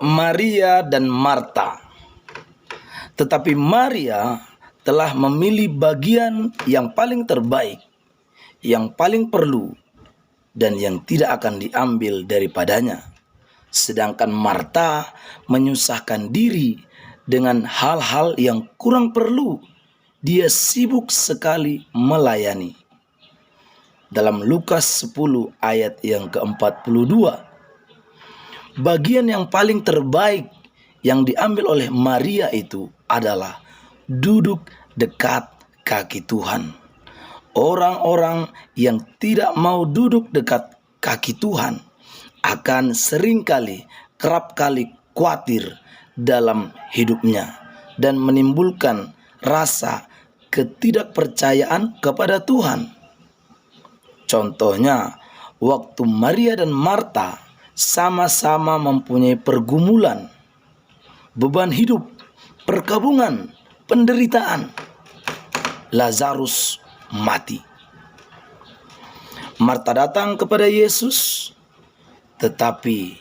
Maria dan Marta. Tetapi Maria telah memilih bagian yang paling terbaik, yang paling perlu, dan yang tidak akan diambil daripadanya. Sedangkan Marta menyusahkan diri dengan hal-hal yang kurang perlu. Dia sibuk sekali melayani. Dalam Lukas 10 ayat yang ke-42, bagian yang paling terbaik yang diambil oleh Maria itu adalah duduk dekat kaki Tuhan. Orang-orang yang tidak mau duduk dekat kaki Tuhan akan kerap kali khawatir dalam hidupnya dan menimbulkan rasa ketidakpercayaan kepada Tuhan. Contohnya, waktu Maria dan Marta sama-sama mempunyai pergumulan, beban hidup, perkabungan, penderitaan, Lazarus mati. Marta datang kepada Yesus, tetapi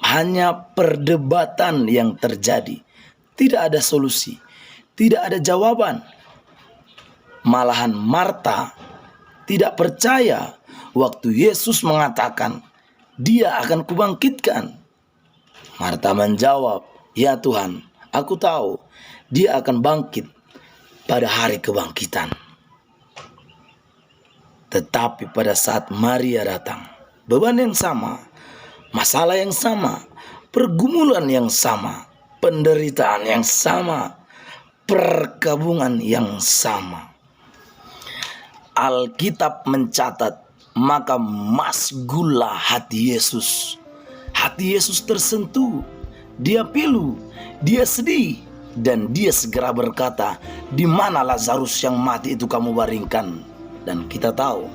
hanya perdebatan yang terjadi. Tidak ada solusi, tidak ada jawaban. Malahan Marta tidak percaya waktu Yesus mengatakan, "Dia akan kubangkitkan." Marta menjawab, "Ya Tuhan, aku tahu dia akan bangkit pada hari kebangkitan." Tetapi pada saat Maria datang, beban yang sama, masalah yang sama, pergumulan yang sama, penderitaan yang sama, perkabungan yang sama. Alkitab mencatat, maka masgullah hati Yesus. Hati Yesus tersentuh, dia pilu, dia sedih, dan dia segera berkata, "Di mana Lazarus yang mati itu kamu baringkan?" Dan kita tahu,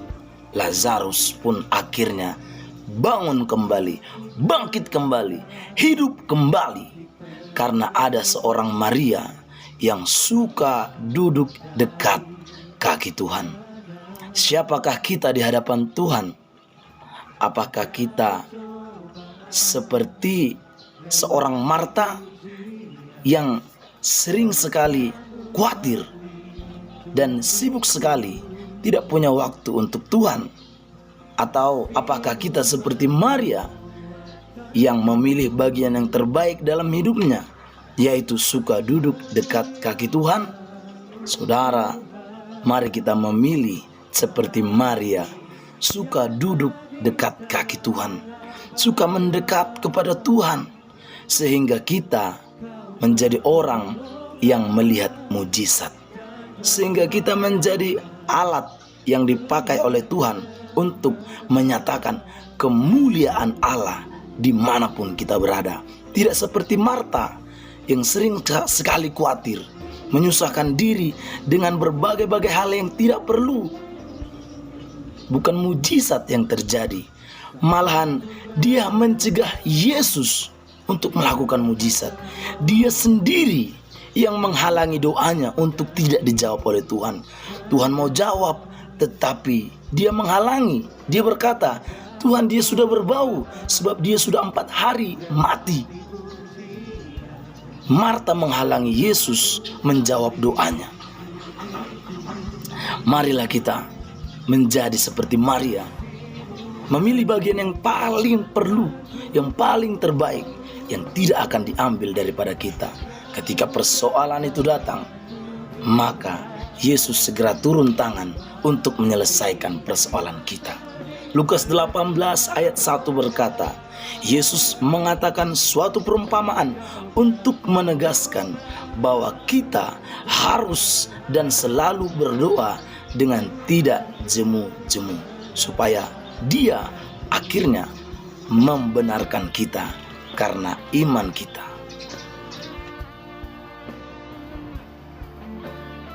Lazarus pun akhirnya bangun kembali, bangkit kembali, hidup kembali. Karena ada seorang Maria yang suka duduk dekat kaki Tuhan. Siapakah kita di hadapan Tuhan? Apakah kita seperti seorang Marta yang sering sekali khawatir dan sibuk sekali, tidak punya waktu untuk Tuhan? Atau apakah kita seperti Maria yang memilih bagian yang terbaik dalam hidupnya, yaitu suka duduk dekat kaki Tuhan? Saudara, mari kita memilih seperti Maria, suka duduk dekat kaki Tuhan, suka mendekat kepada Tuhan, sehingga kita menjadi orang yang melihat mujizat, sehingga kita menjadi alat yang dipakai oleh Tuhan untuk menyatakan kemuliaan Allah dimanapun kita berada. Tidak seperti Marta yang sering sekali khawatir, menyusahkan diri dengan berbagai-bagai hal yang tidak perlu. Bukan mujizat yang terjadi, malahan dia mencegah Yesus untuk melakukan mujizat. Dia sendiri yang menghalangi doanya untuk tidak dijawab oleh Tuhan. Tuhan mau jawab, tetapi dia menghalangi. Dia berkata, "Tuhan, dia sudah berbau sebab dia sudah 4 hari mati." Marta menghalangi Yesus menjawab doanya. Marilah kita menjadi seperti Maria, memilih bagian yang paling perlu, yang paling terbaik, yang tidak akan diambil daripada kita. Ketika persoalan itu datang, maka Yesus segera turun tangan untuk menyelesaikan persoalan kita. Lukas 18 ayat 1 berkata, Yesus mengatakan suatu perumpamaan untuk menegaskan bahwa kita harus dan selalu berdoa dengan tidak jemu-jemu, supaya Dia akhirnya membenarkan kita karena iman kita.